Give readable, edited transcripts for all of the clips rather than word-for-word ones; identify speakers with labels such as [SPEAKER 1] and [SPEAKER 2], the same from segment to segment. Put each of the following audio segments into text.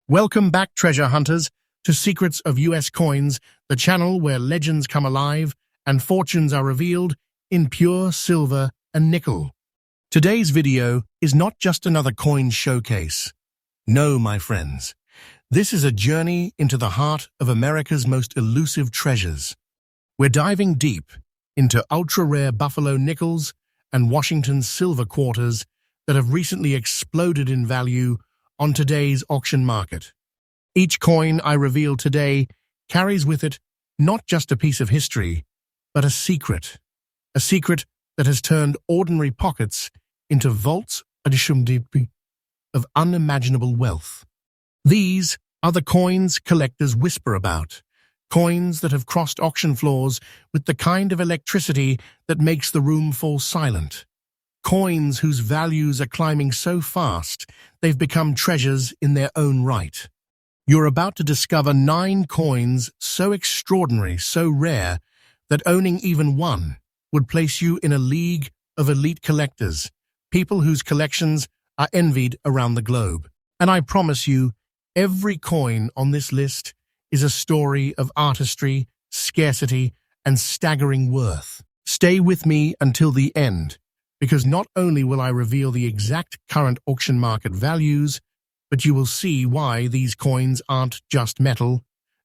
[SPEAKER 1] Welcome back, treasure hunters, to Secrets of US Coins, the channel where legends come alive and fortunes are revealed in pure silver and nickel. Today's video is not just another coin showcase. No, my friends. This is a journey into the heart of America's most elusive treasures. We're diving deep into ultra-rare Buffalo nickels and Washington silver quarters that have recently exploded in value on today's auction market. Each coin I reveal today carries with it not just a piece of history, but a secret that has turned ordinary pockets into vaults of unimaginable wealth. These are the coins collectors whisper about, coins that have crossed auction floors with the kind of electricity that makes the room fall silent. Coins whose values are climbing so fast they've become treasures in their own right. You're about to discover 9 coins so extraordinary, so rare, that owning even one would place you in a league of elite collectors, people whose collections are envied around the globe. And I promise you, every coin on this list is a story of artistry, scarcity, and staggering worth. Stay with me until the end, because not only will I reveal the exact current auction market values, but you will see why these coins aren't just metal.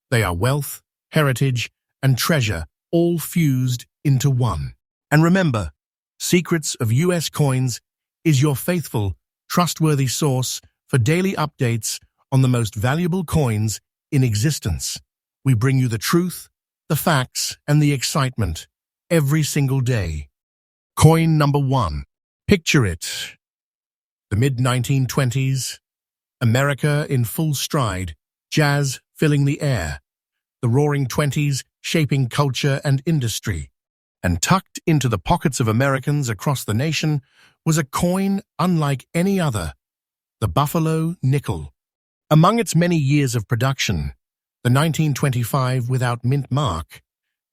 [SPEAKER 1] They are wealth, heritage, and treasure, all fused into one. And remember, Secrets of US Coins is your faithful, trustworthy source for daily updates on the most valuable coins in existence. We bring you the truth, the facts, and the excitement every single day. Coin number 1. Picture it. The mid-1920s, America in full stride, jazz filling the air, the roaring 20s shaping culture and industry. And tucked into the pockets of Americans across the nation was a coin unlike any other, the Buffalo nickel. Among its many years of production, the 1925 without mint mark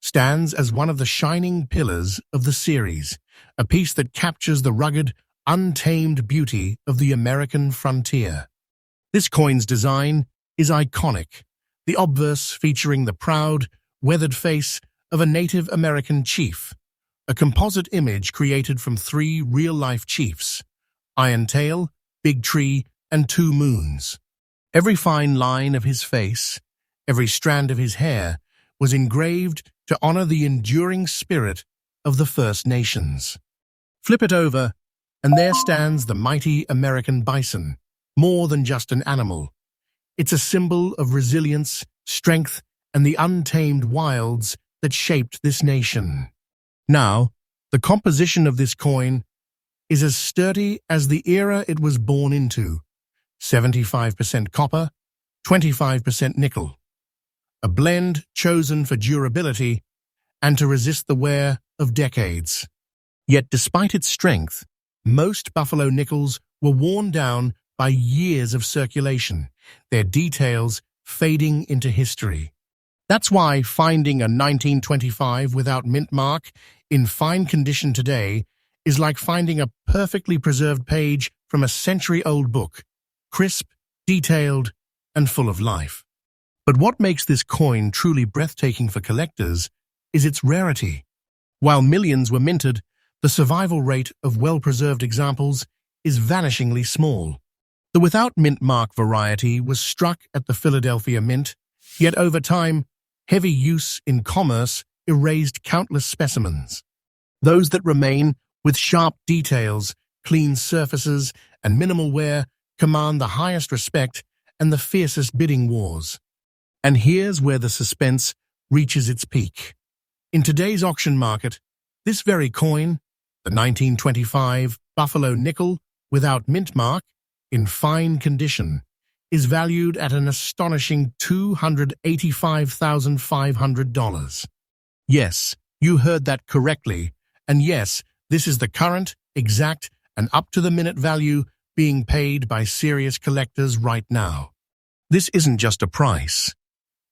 [SPEAKER 1] stands as one of the shining pillars of the series, a piece that captures the rugged, untamed beauty of the American frontier. This coin's design is iconic, the obverse featuring the proud, weathered face of a Native American chief, a composite image created from 3 real-life chiefs, Iron Tail, Big Tree, and 2 Moons. Every fine line of his face, every strand of his hair, was engraved to honor the enduring spirit of the First Nations. Flip it over, and there stands the mighty American bison, more than just an animal. It's a symbol of resilience, strength, and the untamed wilds that shaped this nation. Now, the composition of this coin is as sturdy as the era it was born into: 75% copper, 25% nickel. A blend chosen for durability and to resist the wear of decades. Yet despite its strength, most Buffalo nickels were worn down by years of circulation, their details fading into history. That's why finding a 1925 without mint mark in fine condition today is like finding a perfectly preserved page from a century-old book, crisp, detailed, and full of life. But what makes this coin truly breathtaking for collectors is its rarity. While millions were minted, the survival rate of well-preserved examples is vanishingly small. The without mint mark variety was struck at the Philadelphia Mint, yet over time, heavy use in commerce erased countless specimens. Those that remain, with sharp details, clean surfaces, and minimal wear, command the highest respect and the fiercest bidding wars. And here's where the suspense reaches its peak. In today's auction market, this very coin, the 1925 Buffalo nickel without mint mark, in fine condition, is valued at an astonishing $285,500. Yes, you heard that correctly, and yes, this is the current, exact, and up-to-the-minute value being paid by serious collectors right now. This isn't just a price.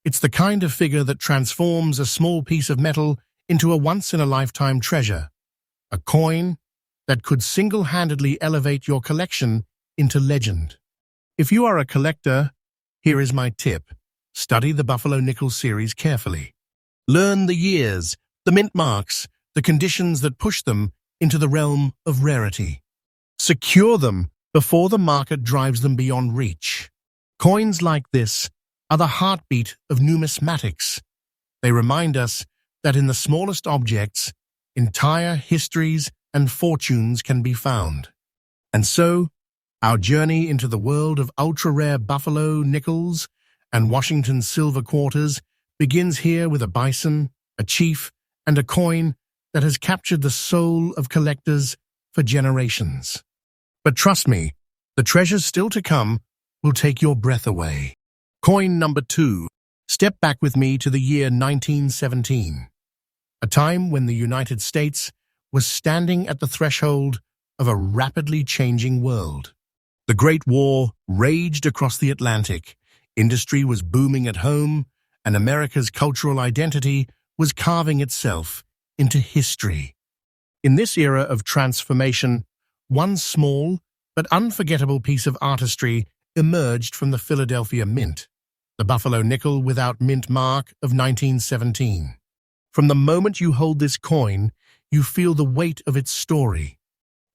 [SPEAKER 1] It's the kind of figure that transforms a small piece of metal into a once-in-a-lifetime treasure, a coin that could single-handedly elevate your collection into legend. If you are a collector, Here is my tip. Study the Buffalo Nickel series carefully. Learn the years, the mint marks, the conditions that push them into the realm of rarity. Secure them before the market drives them beyond reach. Coins like this are the heartbeat of numismatics. They remind us that in the smallest objects, entire histories and fortunes can be found. And so, our journey into the world of ultra-rare Buffalo nickels and Washington silver quarters begins here with a bison, a chief, and a coin that has captured the soul of collectors for generations. But trust me, the treasures still to come will take your breath away. Coin number 2. Step back with me to the year 1917, a time when the United States was standing at the threshold of a rapidly changing world. The Great War raged across the Atlantic, industry was booming at home, and America's cultural identity was carving itself into history. In this era of transformation, one small but unforgettable piece of artistry emerged from the Philadelphia Mint, the Buffalo nickel without mint mark of 1917. From the moment you hold this coin, you feel the weight of its story.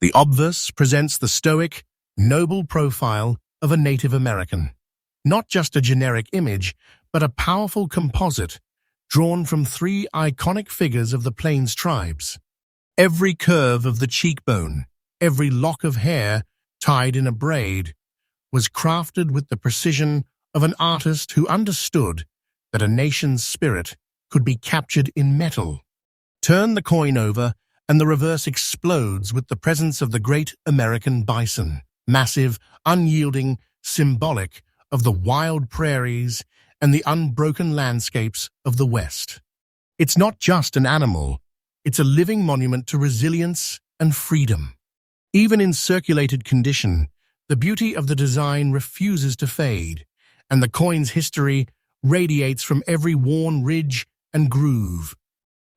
[SPEAKER 1] The obverse presents the stoic, noble profile of a Native American. Not just a generic image, but a powerful composite drawn from 3 iconic figures of the Plains tribes. Every curve of the cheekbone, every lock of hair tied in a braid, was crafted with the precision of an artist who understood that a nation's spirit could be captured in metal. Turn the coin over, and the reverse explodes with the presence of the great American bison, massive, unyielding, symbolic of the wild prairies and the unbroken landscapes of the West. It's not just an animal, it's a living monument to resilience and freedom. Even in circulated condition, the beauty of the design refuses to fade, and the coin's history radiates from every worn ridge and groove.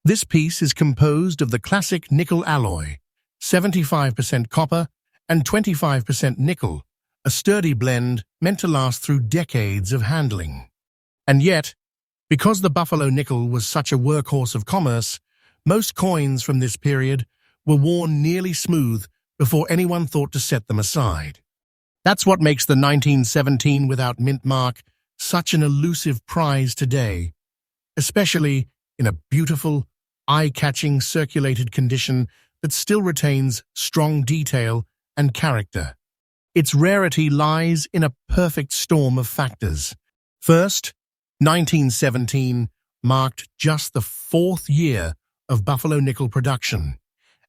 [SPEAKER 1] This piece is composed of the classic nickel alloy, 75% copper and 25% nickel, a sturdy blend meant to last through decades of handling. And yet, because the Buffalo nickel was such a workhorse of commerce, most coins from this period were worn nearly smooth before anyone thought to set them aside. That's what makes the 1917 without mint mark such an elusive prize today, especially in a beautiful, eye-catching circulated condition that still retains strong detail and character. Its rarity lies in a perfect storm of factors. First, 1917 marked just the 4th year of Buffalo nickel production,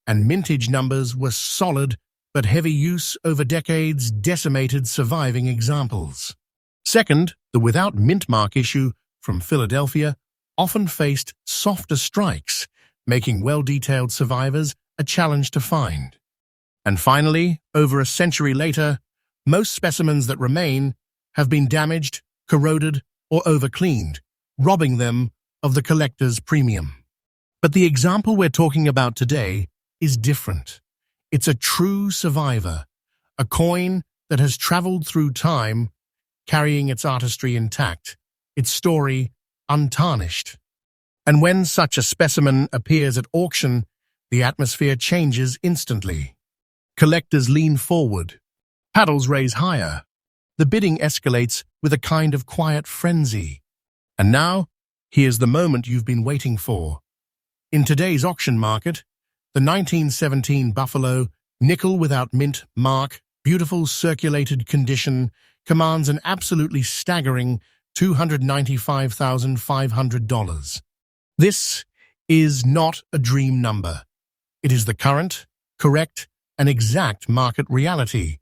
[SPEAKER 1] and mintage numbers were solid, but heavy use over decades decimated surviving examples. Second, the without mint mark issue from Philadelphia often faced softer strikes, making well-detailed survivors a challenge to find. And finally, over a century later, most specimens that remain have been damaged, corroded, or overcleaned, robbing them of the collector's premium. But the example we're talking about today is different. It's a true survivor, a coin that has traveled through time, carrying its artistry intact, its story untarnished. And when such a specimen appears at auction, the atmosphere changes instantly. Collectors lean forward, paddles raise higher. The bidding escalates with a kind of quiet frenzy. And now, here's the moment you've been waiting for. In today's auction market, the 1917 Buffalo nickel without mint mark, beautiful circulated condition, commands an absolutely staggering $295,500. This is not a dream number. It is the current, correct, and exact market reality.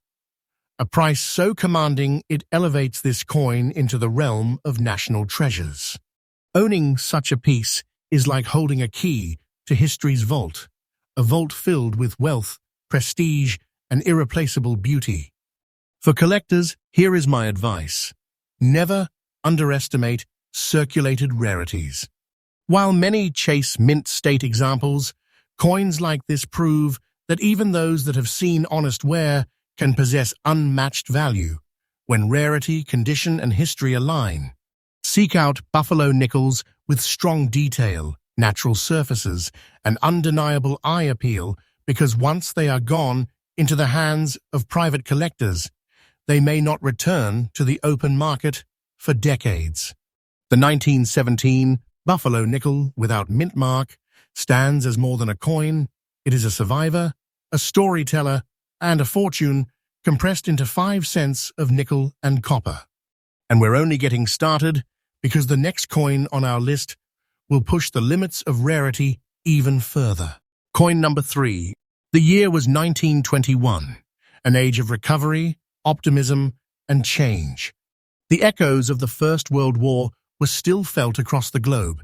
[SPEAKER 1] A price so commanding it elevates this coin into the realm of national treasures. Owning such a piece is like holding a key to history's vault, a vault filled with wealth, prestige, and irreplaceable beauty. For collectors, here is my advice. Never underestimate circulated rarities. While many chase mint state examples, coins like this prove that even those that have seen honest wear can possess unmatched value, when rarity, condition, and history align. Seek out buffalo nickels with strong detail, natural surfaces, and undeniable eye appeal, because once they are gone into the hands of private collectors, they may not return to the open market for decades. The 1917 buffalo nickel without mint mark stands as more than a coin. It is a survivor, a storyteller, and a fortune compressed into 5 cents of nickel and copper. And we're only getting started, because the next coin on our list will push the limits of rarity even further. Coin number 3. The year was 1921, an age of recovery, optimism, and change. The echoes of the First World War were still felt across the globe,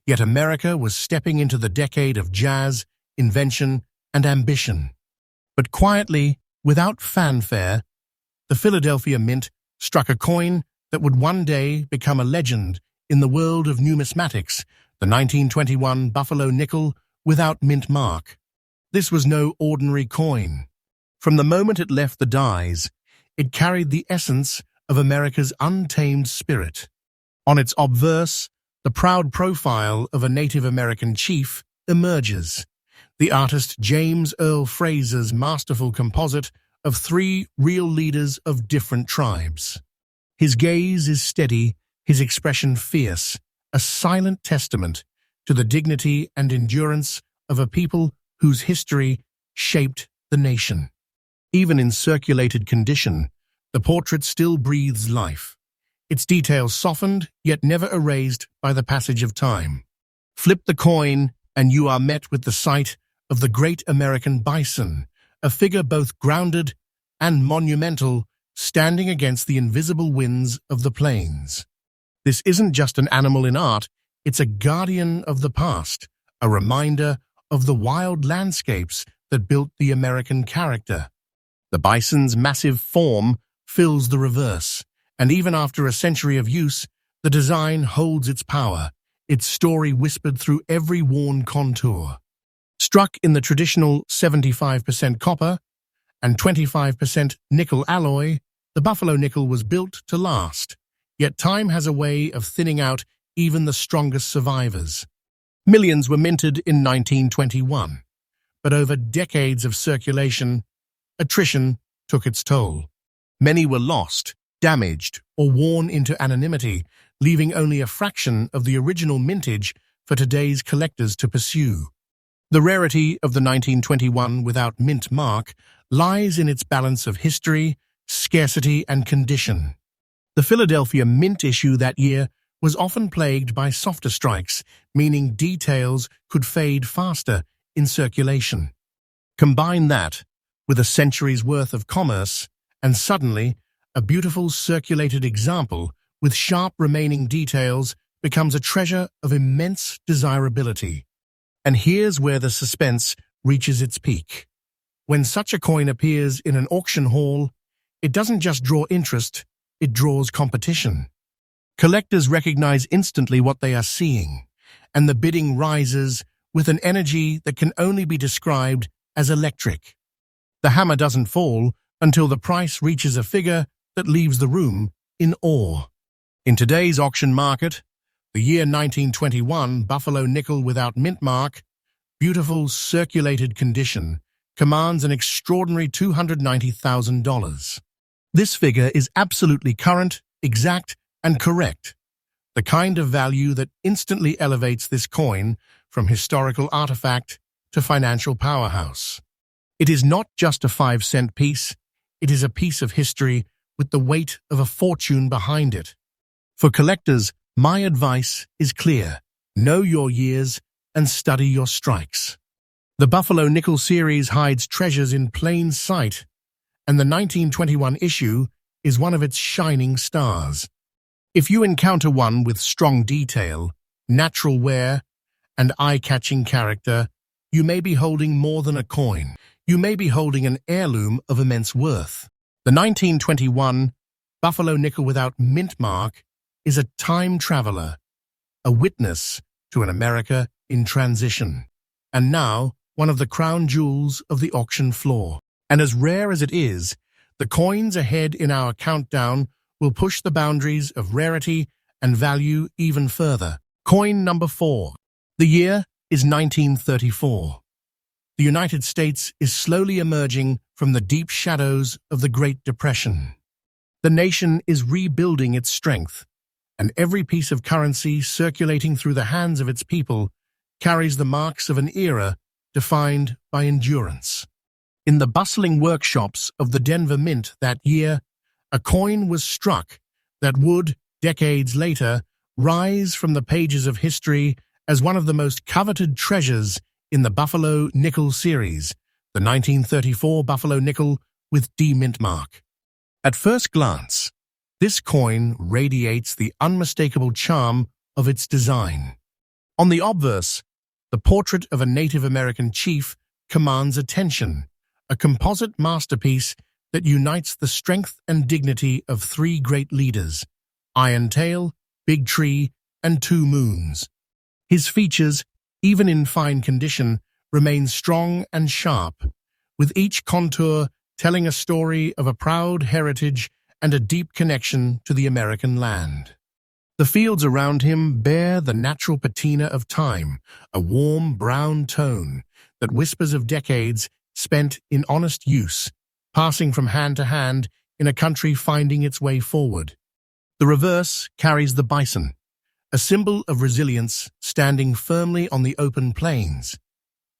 [SPEAKER 1] yet America was stepping into the decade of jazz, invention, and ambition. But quietly, without fanfare, the Philadelphia Mint struck a coin that would one day become a legend in the world of numismatics, the 1921 buffalo nickel without mint mark. This was no ordinary coin. From the moment it left the dies, it carried the essence of America's untamed spirit. On its obverse, the proud profile of a Native American chief emerges. The artist James Earl Fraser's masterful composite of 3 real leaders of different tribes. His gaze is steady, his expression fierce, a silent testament to the dignity and endurance of a people whose history shaped the nation. Even in circulated condition, the portrait still breathes life, its details softened yet never erased by the passage of time. Flip the coin and you are met with the sight of the great American bison, a figure both grounded and monumental, standing against the invisible winds of the plains. This isn't just an animal in art, it's a guardian of the past, a reminder of the wild landscapes that built the American character. The bison's massive form fills the reverse, and even after a century of use, the design holds its power, its story whispered through every worn contour. Struck in the traditional 75% copper and 25% nickel alloy, the buffalo nickel was built to last, yet time has a way of thinning out even the strongest survivors. Millions were minted in 1921, but over decades of circulation, attrition took its toll. Many were lost, damaged, or worn into anonymity, leaving only a fraction of the original mintage for today's collectors to pursue. The rarity of the 1921 without mint mark lies in its balance of history, scarcity, and condition. The Philadelphia Mint issue that year was often plagued by softer strikes, meaning details could fade faster in circulation. Combine that with a century's worth of commerce, and suddenly, a beautiful circulated example with sharp remaining details becomes a treasure of immense desirability. And here's where the suspense reaches its peak. When such a coin appears in an auction hall, it doesn't just draw interest, it draws competition. Collectors recognize instantly what they are seeing, and the bidding rises with an energy that can only be described as electric. The hammer doesn't fall until the price reaches a figure that leaves the room in awe. In today's auction market, the year 1921 buffalo nickel without mint mark, beautiful circulated condition, commands an extraordinary $290,000. This figure is absolutely current, exact, and correct, the kind of value that instantly elevates this coin from historical artifact to financial powerhouse. It is not just a 5-cent piece, it is a piece of history with the weight of a fortune behind it. For collectors, my advice is clear: know your years and study your strikes. The Buffalo Nickel series hides treasures in plain sight, and the 1921 issue is one of its shining stars. If you encounter one with strong detail, natural wear, and eye-catching character, you may be holding more than a coin. You may be holding an heirloom of immense worth. The 1921 Buffalo Nickel without mint mark is a time traveler, a witness to an America in transition, and now one of the crown jewels of the auction floor. And as rare as it is, The coins ahead in our countdown will push the boundaries of rarity and value even further. Coin number 4. The year is 1934. The United States is slowly emerging from the deep shadows of the Great Depression. The nation is rebuilding its strength, and every piece of currency circulating through the hands of its people carries the marks of an era defined by endurance. In the bustling workshops of the Denver Mint that year, a coin was struck that would, decades later, rise from the pages of history as one of the most coveted treasures in the Buffalo Nickel series, the 1934 Buffalo Nickel with D mint mark. At first glance, this coin radiates the unmistakable charm of its design. On the obverse, the portrait of a Native American chief commands attention, a composite masterpiece that unites the strength and dignity of 3 great leaders, Iron Tail, Big Tree, and 2 Moons. His features, even in fine condition, remain strong and sharp, with each contour telling a story of a proud heritage and a deep connection to the American land. The fields around him bear the natural patina of time, a warm brown tone that whispers of decades spent in honest use, passing from hand to hand in a country finding its way forward. The reverse carries the bison, a symbol of resilience standing firmly on the open plains.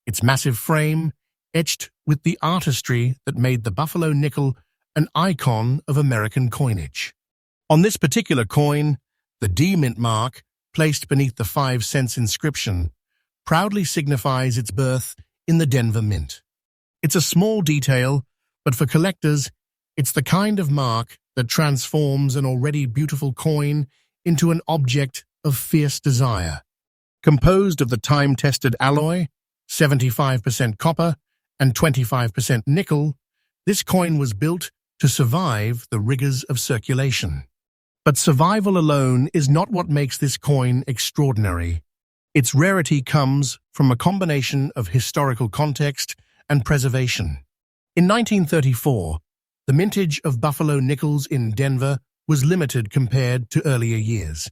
[SPEAKER 1] Its massive frame, etched with the artistry that made the Buffalo Nickel an icon of American coinage. On this particular coin, the D mint mark, placed beneath the 5 cents inscription, proudly signifies its birth in the Denver Mint. It's a small detail, but for collectors, it's the kind of mark that transforms an already beautiful coin into an object of fierce desire. Composed of the time-tested alloy, 75% copper and 25% nickel, this coin was built to survive the rigors of circulation. But survival alone is not what makes this coin extraordinary. Its rarity comes from a combination of historical context and preservation. In 1934, the mintage of Buffalo nickels in Denver was limited compared to earlier years,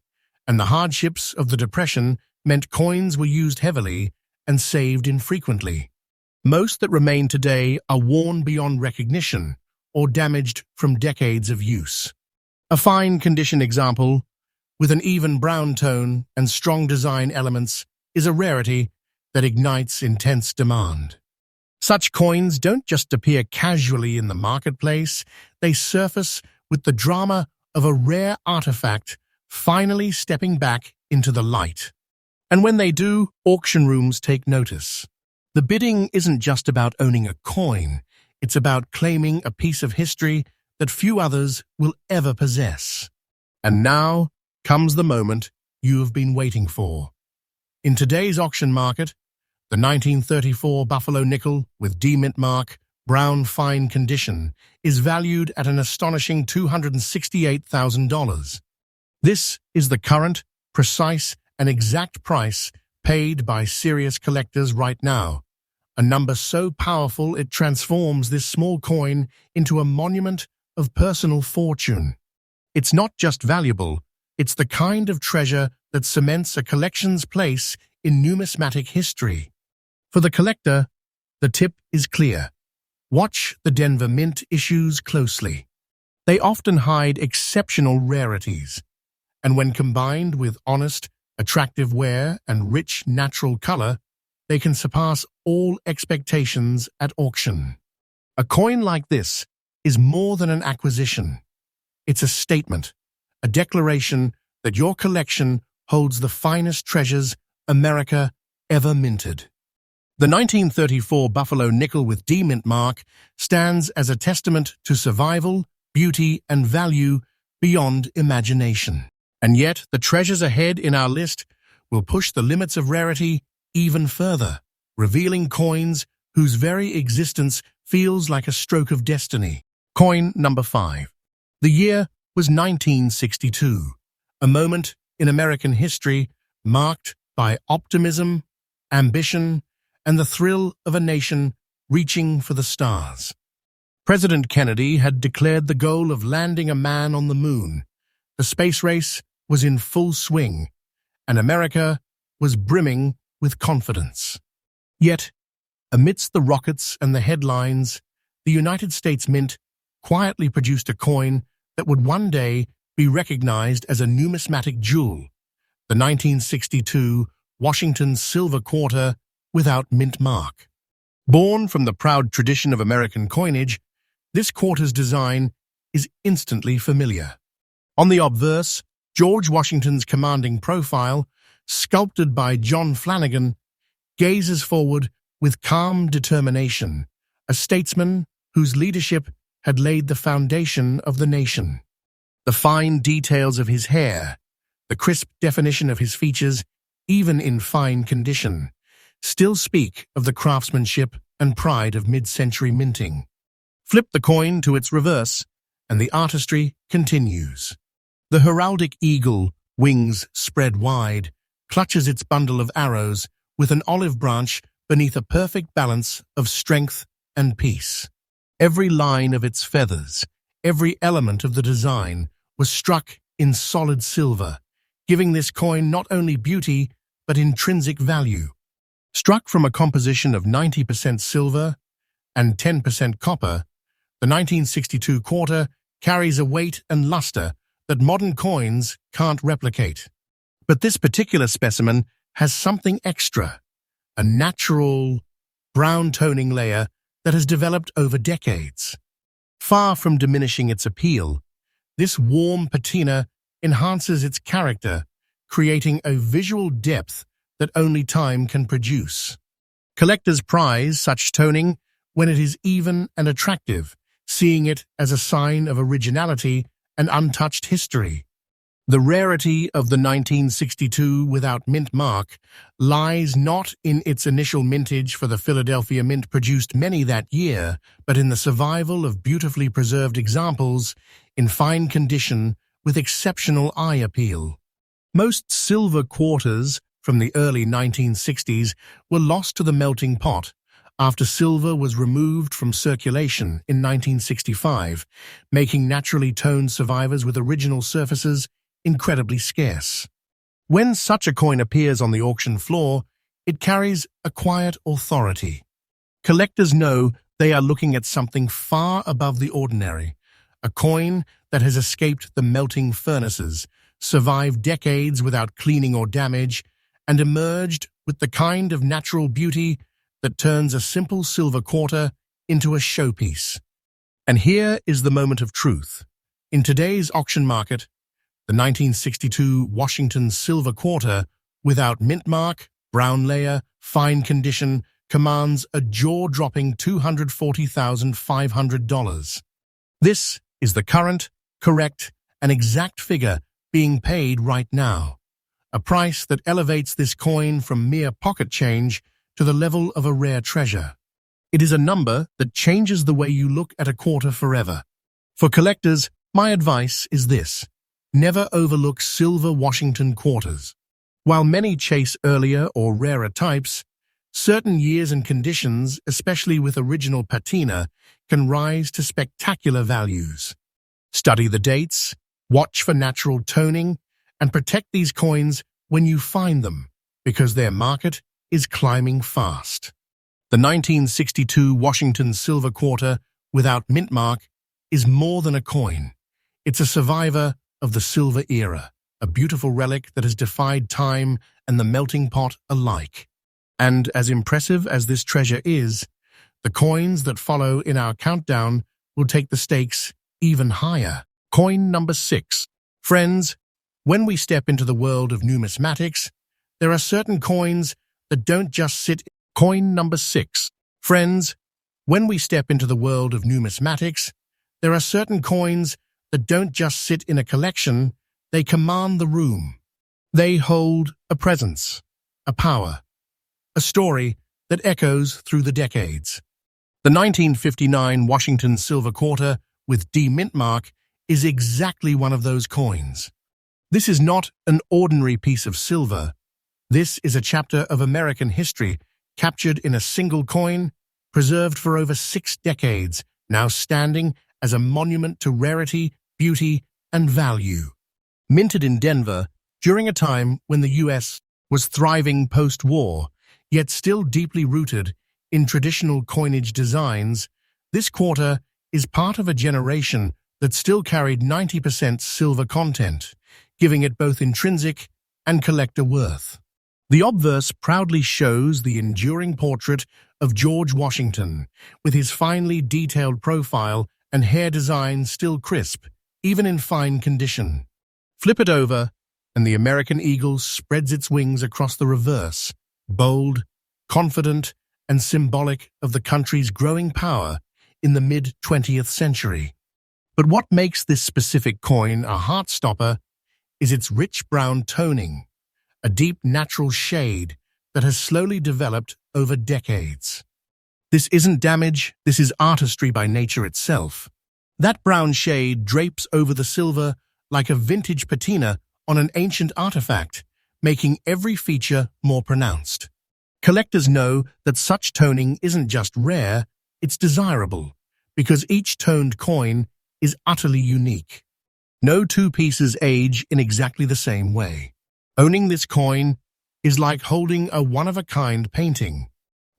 [SPEAKER 1] and the hardships of the Depression meant coins were used heavily and saved infrequently. Most that remain today are worn beyond recognition or damaged from decades of use. A fine condition example, with an even brown tone and strong design elements, is a rarity that ignites intense demand. Such coins don't just appear casually in the marketplace, they surface with the drama of a rare artifact finally stepping back into the light. And when they do, auction rooms take notice. The bidding isn't just about owning a coin, it's about claiming a piece of history that few others will ever possess. And now comes the moment you have been waiting for. In today's auction market, the 1934 Buffalo nickel with D mint mark, brown fine condition, is valued at an astonishing $268,000. This is the current, precise, and exact price paid by serious collectors right now, a number so powerful it transforms this small coin into a monument of personal fortune. It's not just valuable, it's the kind of treasure that cements a collection's place in numismatic history. For the collector, the tip is clear. Watch the Denver Mint issues closely. They often hide exceptional rarities, and when combined with honest, attractive wear and rich natural color, they can surpass all expectations at auction. A coin like this is more than an acquisition. It's a statement, a declaration that your collection holds the finest treasures America ever minted. The 1934 Buffalo nickel with D mint mark stands as a testament to survival, beauty, and value beyond imagination. And yet, the treasures ahead in our list will push the limits of rarity even further, revealing coins whose very existence feels like a stroke of destiny. Coin number 5. The year was 1962, a moment in American history marked by optimism, ambition, and the thrill of a nation reaching for the stars. President Kennedy had declared the goal of landing a man on the moon. The space race was in full swing, and America was brimming with confidence. Yet, amidst the rockets and the headlines, the United States Mint quietly produced a coin that would one day be recognized as a numismatic jewel, the 1962 Washington silver quarter without mint mark. Born from the proud tradition of American coinage, this quarter's design is instantly familiar. On the obverse, George Washington's commanding profile, sculpted by John Flanagan, gazes forward with calm determination, a statesman whose leadership had laid the foundation of the nation. The fine details of his hair, the crisp definition of his features, even in fine condition, still speak of the craftsmanship and pride of mid-century minting. Flip the coin to its reverse, and the artistry continues. The heraldic eagle, wings spread wide, clutches its bundle of arrows with an olive branch beneath a perfect balance of strength and peace. Every line of its feathers, every element of the design was struck in solid silver, giving this coin not only beauty but intrinsic value. Struck from a composition of 90% silver and 10% copper, the 1962 quarter carries a weight and luster that modern coins can't replicate. But this particular specimen has something extra, a natural brown toning layer that has developed over decades. Far from diminishing its appeal, this warm patina enhances its character, creating a visual depth that only time can produce. Collectors prize such toning when it is even and attractive, seeing it as a sign of originality and untouched history. The rarity of the 1962 without mint mark lies not in its initial mintage, for the Philadelphia Mint produced many that year, but in the survival of beautifully preserved examples in fine condition with exceptional eye appeal. Most silver quarters from the early 1960s were lost to the melting pot after silver was removed from circulation in 1965, making naturally toned survivors with original surfaces incredibly scarce. When such a coin appears on the auction floor, it carries a quiet authority. Collectors know they are looking at something far above the ordinary, a coin that has escaped the melting furnaces, survived decades without cleaning or damage, and emerged with the kind of natural beauty that turns a simple silver quarter into a showpiece. And here is the moment of truth. In today's auction market, the 1962 Washington silver quarter, without mint mark, brown layer, fine condition, commands a jaw-dropping $240,500. This is the current, correct, and exact figure being paid right now, a price that elevates this coin from mere pocket change to the level of a rare treasure. It is a number that changes the way you look at a quarter forever. For collectors, my advice is this: never overlook silver Washington quarters. While many chase earlier or rarer types, certain years and conditions, especially with original patina, can rise to spectacular values. Study the dates, watch for natural toning, and protect these coins when you find them, because their market is climbing fast. The 1962 Washington silver quarter without mint mark is more than a coin. It's a survivor of the silver era, a beautiful relic that has defied time and the melting pot alike. And as impressive as this treasure is, the coins that follow in our countdown will take the stakes even higher. Coin number 6. Friends, when we step into the world of numismatics, there are certain coins that don't just sit. Coin number 6. Friends, when we step into the world of numismatics, there are certain coins that don't just sit in a collection, they command the room. They hold a presence, a power, a story that echoes through the decades. The 1959 Washington silver quarter with D mint mark is exactly one of those coins. This is not an ordinary piece of silver. This is a chapter of American history captured in a single coin, preserved for over 6 decades, now standing as a monument to rarity, beauty, and value. Minted in Denver during a time when the U.S. was thriving post-war, yet still deeply rooted in traditional coinage designs, this quarter is part of a generation that still carried 90% silver content, giving it both intrinsic and collector worth. The obverse proudly shows the enduring portrait of George Washington, with his finely detailed profile and hair design still crisp, even in fine condition. Flip it over, and the American eagle spreads its wings across the reverse, bold, confident, and symbolic of the country's growing power in the mid-20th century. But what makes this specific coin a heart-stopper is its rich brown toning, a deep natural shade that has slowly developed over decades. This isn't damage, this is artistry by nature itself. That brown shade drapes over the silver like a vintage patina on an ancient artifact, making every feature more pronounced. Collectors know that such toning isn't just rare, it's desirable, because each toned coin is utterly unique. No two pieces age in exactly the same way. Owning this coin is like holding a one-of-a-kind painting.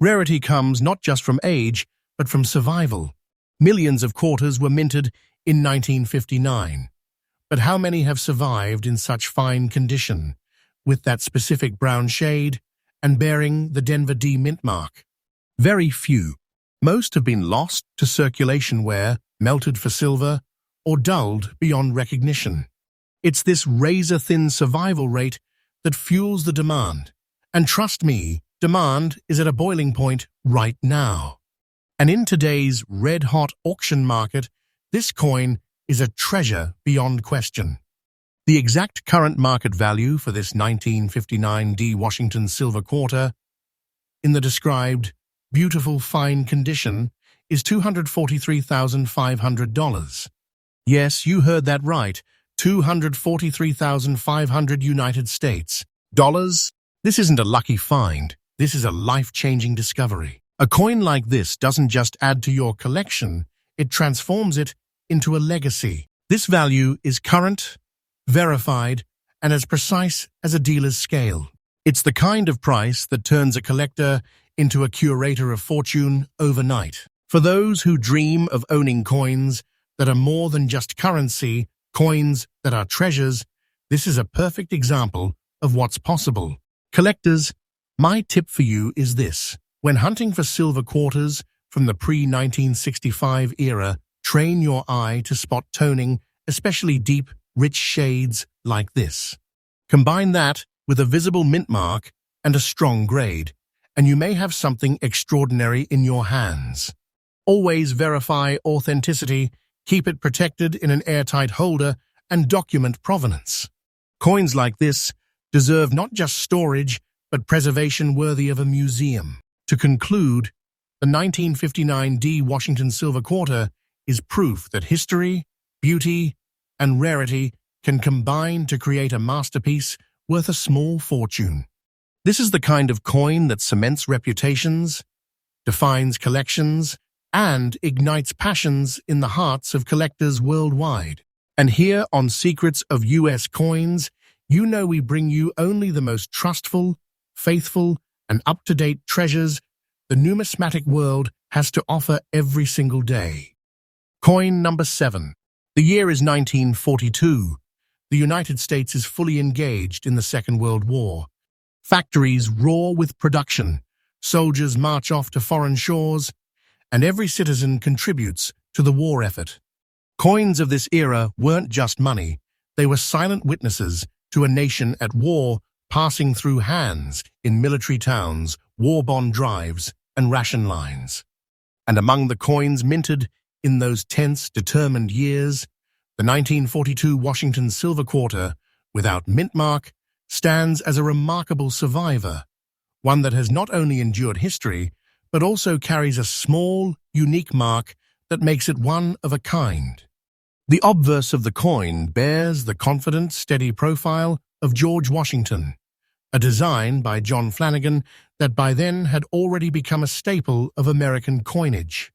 [SPEAKER 1] Rarity comes not just from age, but from survival. Millions of quarters were minted in 1959. But how many have survived in such fine condition, with that specific brown shade and bearing the Denver D mint mark? Very few. Most have been lost to circulation wear, melted for silver, or dulled beyond recognition. It's this razor-thin survival rate that fuels the demand. And trust me, demand is at a boiling point right now. And in today's red-hot auction market, this coin is a treasure beyond question. The exact current market value for this 1959 D Washington silver quarter, in the described beautiful fine condition, is $243,500. Yes, you heard that right, $243,500 United States dollars. This isn't a lucky find, this is a life-changing discovery. A coin like this doesn't just add to your collection, it transforms it into a legacy. This value is current, verified, and as precise as a dealer's scale. It's the kind of price that turns a collector into a curator of fortune overnight. For those who dream of owning coins that are more than just currency, coins that are treasures, this is a perfect example of what's possible. Collectors, my tip for you is this. When hunting for silver quarters from the pre-1965 era, train your eye to spot toning, especially deep, rich shades like this. Combine that with a visible mint mark and a strong grade, and you may have something extraordinary in your hands. Always verify authenticity, keep it protected in an airtight holder, and document provenance. Coins like this deserve not just storage, but preservation worthy of a museum. To conclude, the 1959 D Washington silver quarter is proof that history, beauty, and rarity can combine to create a masterpiece worth a small fortune. This is the kind of coin that cements reputations, defines collections, and ignites passions in the hearts of collectors worldwide. And here on Secrets of U.S. Coins, you know we bring you only the most trustful, faithful, and up-to-date treasures the numismatic world has to offer every single day. Coin number 7. The year is 1942. The United States is fully engaged in the Second World War. Factories roar with production, soldiers march off to foreign shores, and every citizen contributes to the war effort. Coins of this era weren't just money, they were silent witnesses to a nation at war passing through hands in military towns, war bond drives, and ration lines. And among the coins minted in those tense, determined years, the 1942 Washington silver quarter, without mint mark, stands as a remarkable survivor, one that has not only endured history, but also carries a small, unique mark that makes it one of a kind. The obverse of the coin bears the confident, steady profile of George Washington, a design by John Flanagan that by then had already become a staple of American coinage.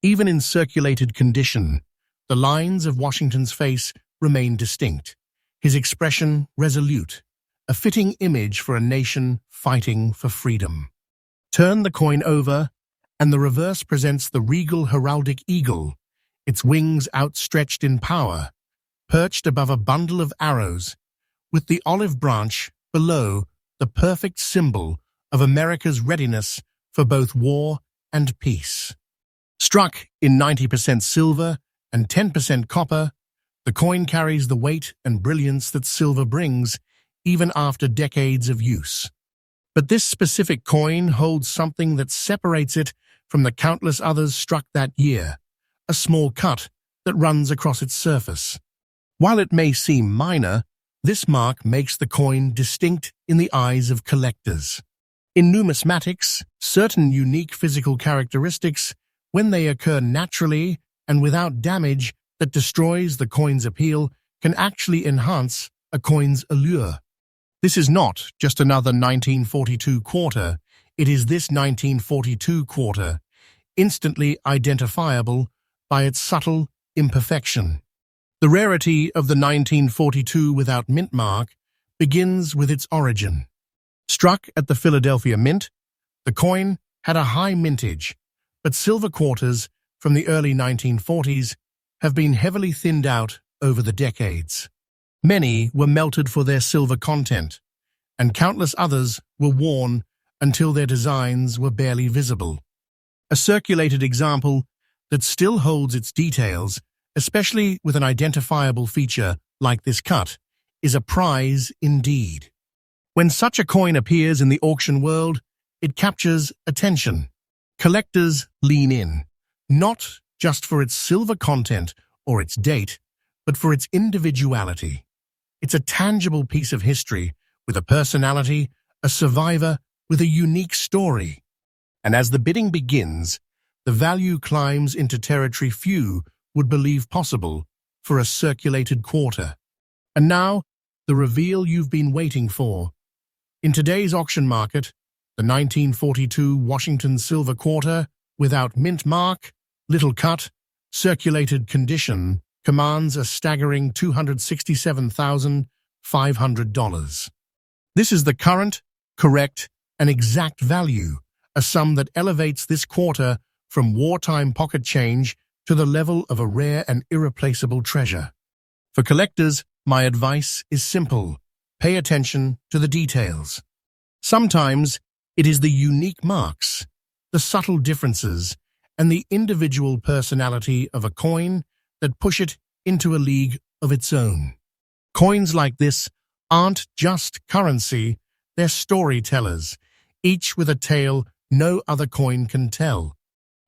[SPEAKER 1] Even in circulated condition, the lines of Washington's face remain distinct, his expression resolute, a fitting image for a nation fighting for freedom. Turn the coin over, and the reverse presents the regal heraldic eagle, its wings outstretched in power, perched above a bundle of arrows, with the olive branch below, the perfect symbol of America's readiness for both war and peace. Struck in 90% silver and 10% copper, the coin carries the weight and brilliance that silver brings, even after decades of use. But this specific coin holds something that separates it from the countless others struck that year, a small cut that runs across its surface. While it may seem minor, this mark makes the coin distinct in the eyes of collectors. In numismatics, certain unique physical characteristics, when they occur naturally and without damage that destroys the coin's appeal, can actually enhance a coin's allure. This is not just another 1942 quarter, it is this 1942 quarter, instantly identifiable by its subtle imperfection. The rarity of the 1942 without mint mark begins with its origin. Struck at the Philadelphia Mint, the coin had a high mintage, but silver quarters from the early 1940s have been heavily thinned out over the decades. Many were melted for their silver content, and countless others were worn until their designs were barely visible. A circulated example that still holds its details, especially with an identifiable feature like this cut, is a prize indeed. When such a coin appears in the auction world, it captures attention. Collectors lean in, not just for its silver content or its date, but for its individuality. It's a tangible piece of history with a personality, a survivor with a unique story. And as the bidding begins, the value climbs into territory few would believe possible for a circulated quarter. And now, the reveal you've been waiting for. In today's auction market, the 1942 Washington silver quarter, without mint mark, little cut, circulated condition, commands a staggering $267,500. This is the current, correct, and exact value, a sum that elevates this quarter from wartime pocket change to the level of a rare and irreplaceable treasure. For collectors, my advice is simple. Pay attention to the details. Sometimes it is the unique marks, the subtle differences, and the individual personality of a coin that push it into a league of its own. Coins like this aren't just currency, they're storytellers, each with a tale no other coin can tell.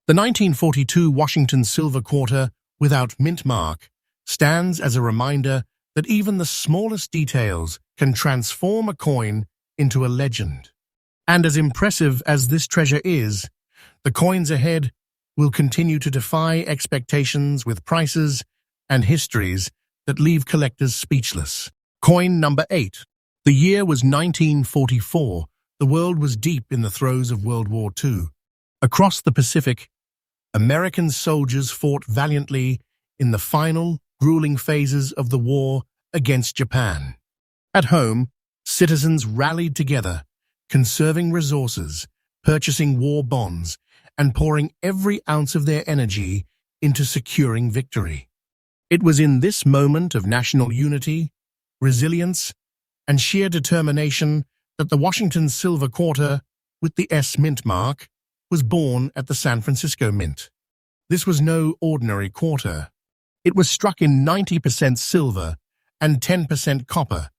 [SPEAKER 1] The 1942 Washington silver quarter, without mint mark, stands as a reminder that even the smallest details can transform a coin into a legend. And as impressive as this treasure is, the coins ahead will continue to defy expectations with prices and histories that leave collectors speechless. Coin number 8. The year was 1944. The world was deep in the throes of World War II. Across the Pacific, American soldiers fought valiantly in the final, grueling phases of the war against Japan. At home, citizens rallied together, conserving resources, purchasing war bonds, and pouring every ounce of their energy into securing victory. It was in this moment of national unity, resilience, and sheer determination that the Washington silver quarter, with the S mint mark, was born at the San Francisco Mint. This was no ordinary quarter. It was struck in 90% silver and 10% copper,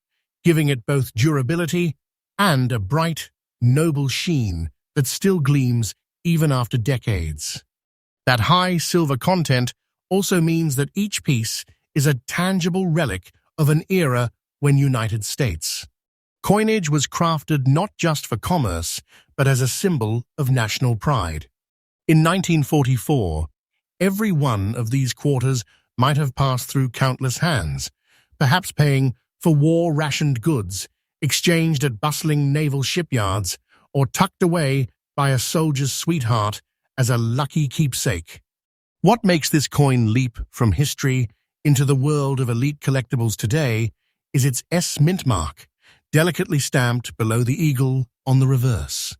[SPEAKER 1] giving it both durability and a bright, noble sheen that still gleams even after decades. That high silver content also means that each piece is a tangible relic of an era when United States. Coinage was crafted not just for commerce, but as a symbol of national pride. In 1944, every one of these quarters might have passed through countless hands, perhaps paying for war-rationed goods, exchanged at bustling naval shipyards, or tucked away by a soldier's sweetheart as a lucky keepsake. What makes this coin leap from history into the world of elite collectibles today is its S mint mark, delicately stamped below the eagle on the reverse.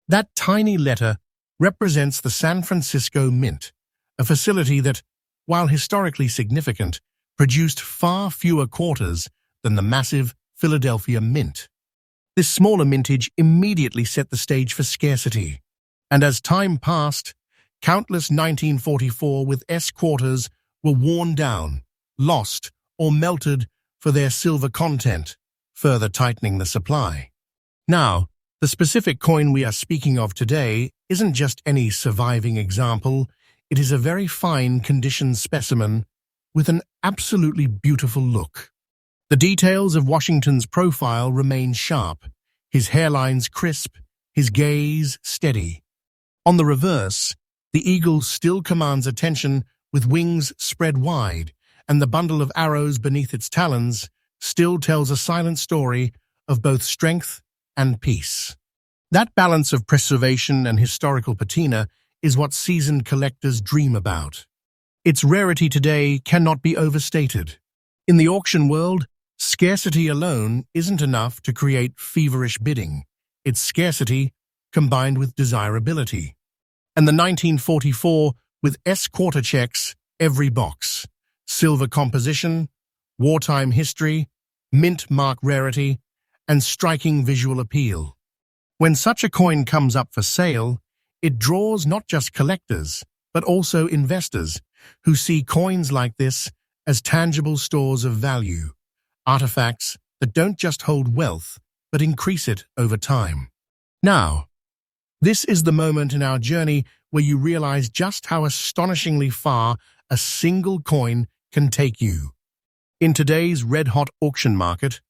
[SPEAKER 1] That tiny letter represents the San Francisco Mint, a facility that, while historically significant, produced far fewer quarters than the massive Philadelphia Mint. This smaller mintage immediately set the stage for scarcity, and as time passed, countless 1944 with S quarters were worn down, lost, or melted for their silver content, further tightening the supply. Now, the specific coin we are speaking of today isn't just any surviving example, it is a very fine condition specimen with an absolutely beautiful look. The details of Washington's profile remain sharp, his hairlines crisp, his gaze steady. On the reverse, the eagle still commands attention with wings spread wide, and the bundle of arrows beneath its talons still tells a silent story of both strength and peace. That balance of preservation and historical patina is what seasoned collectors dream about. Its rarity today cannot be overstated. In the auction world, scarcity alone isn't enough to create feverish bidding. It's scarcity combined with desirability. And the 1944 with S quarter checks every box. Silver composition, wartime history, mint mark rarity, and striking visual appeal. When such a coin comes up for sale, it draws not just collectors, but also investors who see coins like this as tangible stores of value, artifacts that don't just hold wealth, but increase it over time. Now, this is the moment in our journey where you realize just how astonishingly far a single coin can take you. In today's red-hot auction market,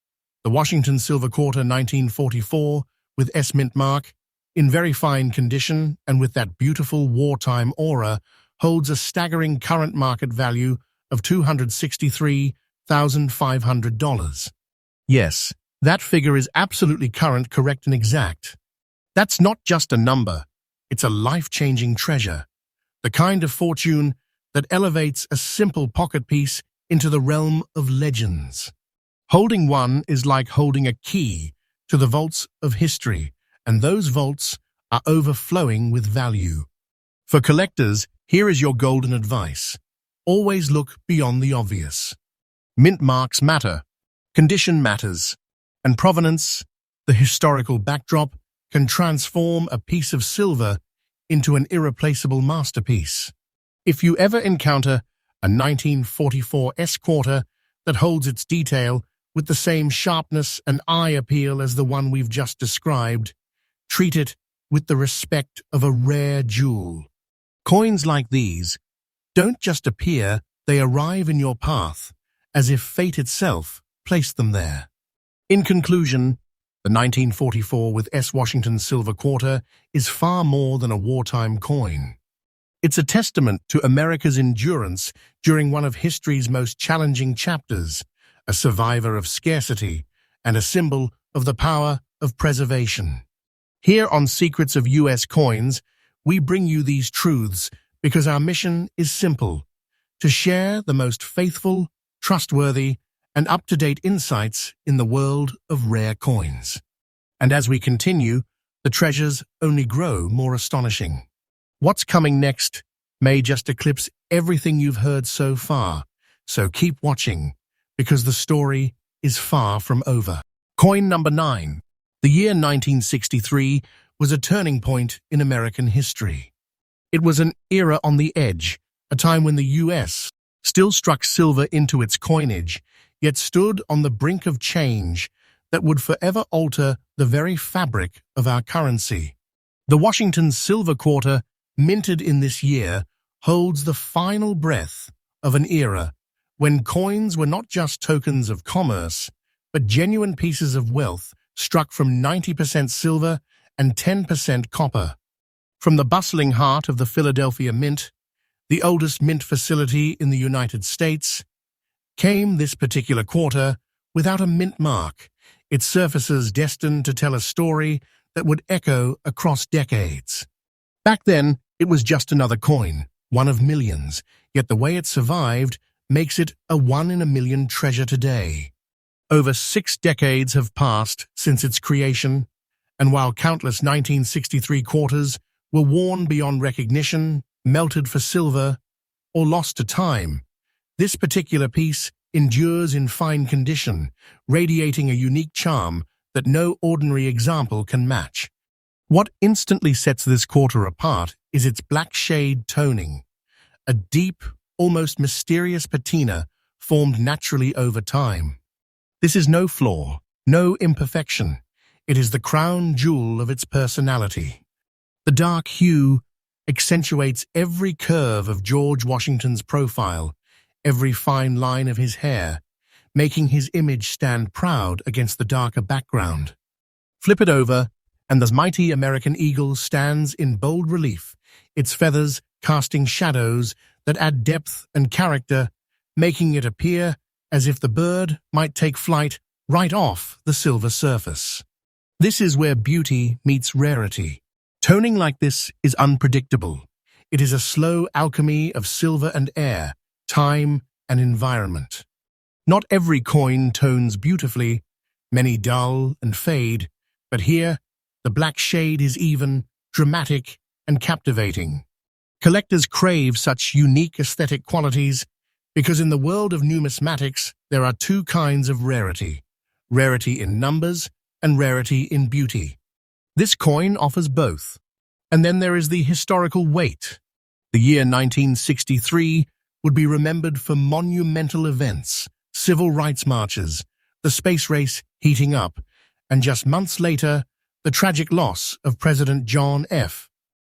[SPEAKER 1] the Washington Silver Quarter 1944 with S mint mark, in very fine condition and with that beautiful wartime aura, holds a staggering current market value of $263,500. Yes, that figure is absolutely current, correct, and exact. That's not just a number, it's a life-changing treasure, the kind of fortune that elevates a simple pocket piece into the realm of legends. Holding one is like holding a key to the vaults of history, and those vaults are overflowing with value. For collectors, here is your golden advice. Always look beyond the obvious. Mint marks matter, condition matters, and provenance, the historical backdrop, can transform a piece of silver into an irreplaceable masterpiece. If you ever encounter a 1944 S quarter that holds its detail with the same sharpness and eye appeal as the one we've just described, treat it with the respect of a rare jewel. Coins like these don't just appear, they arrive in your path, as if fate itself placed them there. In conclusion, the 1944 with S Washington Silver Quarter is far more than a wartime coin. It's a testament to America's endurance during one of history's most challenging chapters, a survivor of scarcity, and a symbol of the power of preservation. Here on Secrets of U.S. Coins, we bring you these truths because our mission is simple: to share the most faithful, trustworthy, and up-to-date insights in the world of rare coins. And as we continue, the treasures only grow more astonishing. What's coming next may just eclipse everything you've heard so far, so keep watching, because the story is far from over. Coin number 9. The year 1963 was a turning point in American history. It was an era on the edge, a time when the U.S. still struck silver into its coinage, yet stood on the brink of change that would forever alter the very fabric of our currency. The Washington Silver Quarter, minted in this year, holds the final breath of an era when coins were not just tokens of commerce, but genuine pieces of wealth struck from 90% silver and 10% copper. From the bustling heart of the Philadelphia Mint, the oldest mint facility in the United States, came this particular quarter without a mint mark, its surfaces destined to tell a story that would echo across decades. Back then, it was just another coin, one of millions, yet the way it survived makes it a one-in-a-million treasure today. Over 6 decades have passed since its creation, and while countless 1963 quarters were worn beyond recognition, melted for silver, or lost to time, this particular piece endures in fine condition, radiating a unique charm that no ordinary example can match. What instantly sets this quarter apart is its black shade toning, a deep, almost mysterious patina formed naturally over time. This is no flaw, no imperfection. It is the crown jewel of its personality. The dark hue accentuates every curve of George Washington's profile, every fine line of his hair, making his image stand proud against the darker background. Flip it over, and the mighty American eagle stands in bold relief, its feathers casting shadows that add depth and character, making it appear as if the bird might take flight right off the silver surface. This is where beauty meets rarity. Toning like this is unpredictable. It is a slow alchemy of silver and air, time and environment. Not every coin tones beautifully, many dull and fade, but here, the black shade is even, dramatic, and captivating. Collectors crave such unique aesthetic qualities because in the world of numismatics, there are 2 kinds of rarity: rarity in numbers and rarity in beauty. This coin offers both. And then there is the historical weight. The year 1963 would be remembered for monumental events, civil rights marches, the space race heating up, and just months later, the tragic loss of President John F.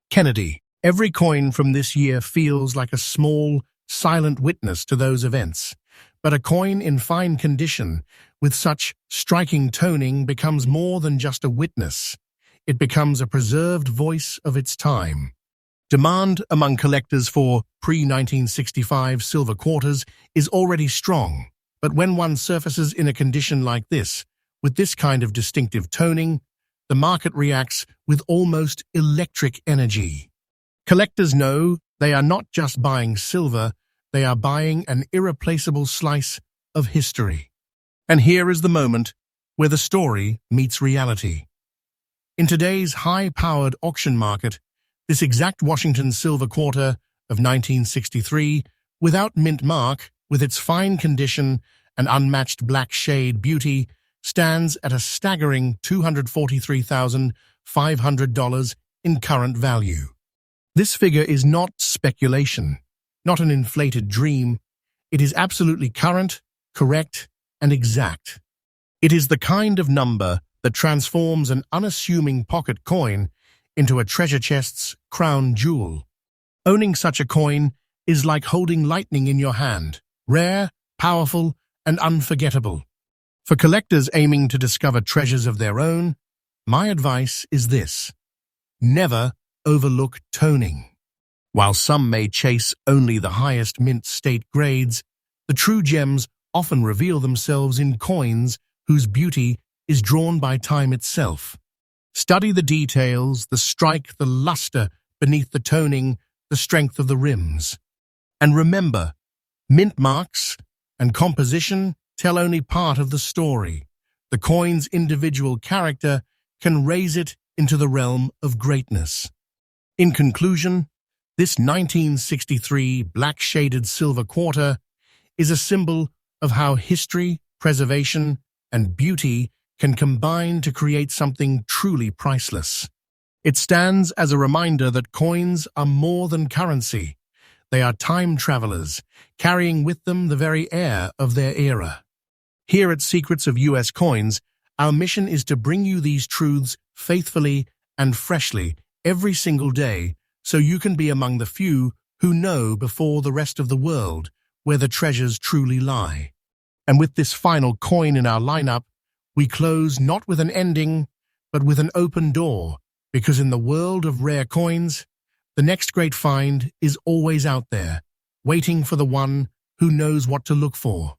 [SPEAKER 1] Kennedy. Every coin from this year feels like a small, silent witness to those events. But a coin in fine condition, with such striking toning, becomes more than just a witness. It becomes a preserved voice of its time. Demand among collectors for pre-1965 silver quarters is already strong, but when one surfaces in a condition like this, with this kind of distinctive toning, the market reacts with almost electric energy. Collectors know they are not just buying silver, they are buying an irreplaceable slice of history. And here is the moment where the story meets reality. In today's high-powered auction market, this exact Washington silver quarter of 1963, without mint mark, with its fine condition and unmatched black shade beauty, stands at a staggering $243,500 in current value. This figure is not speculation, not an inflated dream. It is absolutely current, correct, and exact. It is the kind of number that transforms an unassuming pocket coin into a treasure chest's crown jewel. Owning such a coin is like holding lightning in your hand, rare, powerful, and unforgettable. For collectors aiming to discover treasures of their own, my advice is this: never overlook toning. While some may chase only the highest mint state grades, the true gems often reveal themselves in coins whose beauty is drawn by time itself. Study the details, the strike, the luster beneath the toning, the strength of the rims. And remember, mint marks and composition tell only part of the story. The coin's individual character can raise it into the realm of greatness. In conclusion, this 1963 black-shaded silver quarter is a symbol of how history, preservation, and beauty can combine to create something truly priceless. It stands as a reminder that coins are more than currency. They are time travelers, carrying with them the very air of their era. Here at Secrets of US Coins, our mission is to bring you these truths faithfully and freshly every single day, so you can be among the few who know before the rest of the world where the treasures truly lie. And with this final coin in our lineup, we close not with an ending, but with an open door, because in the world of rare coins, the next great find is always out there, waiting for the one who knows what to look for.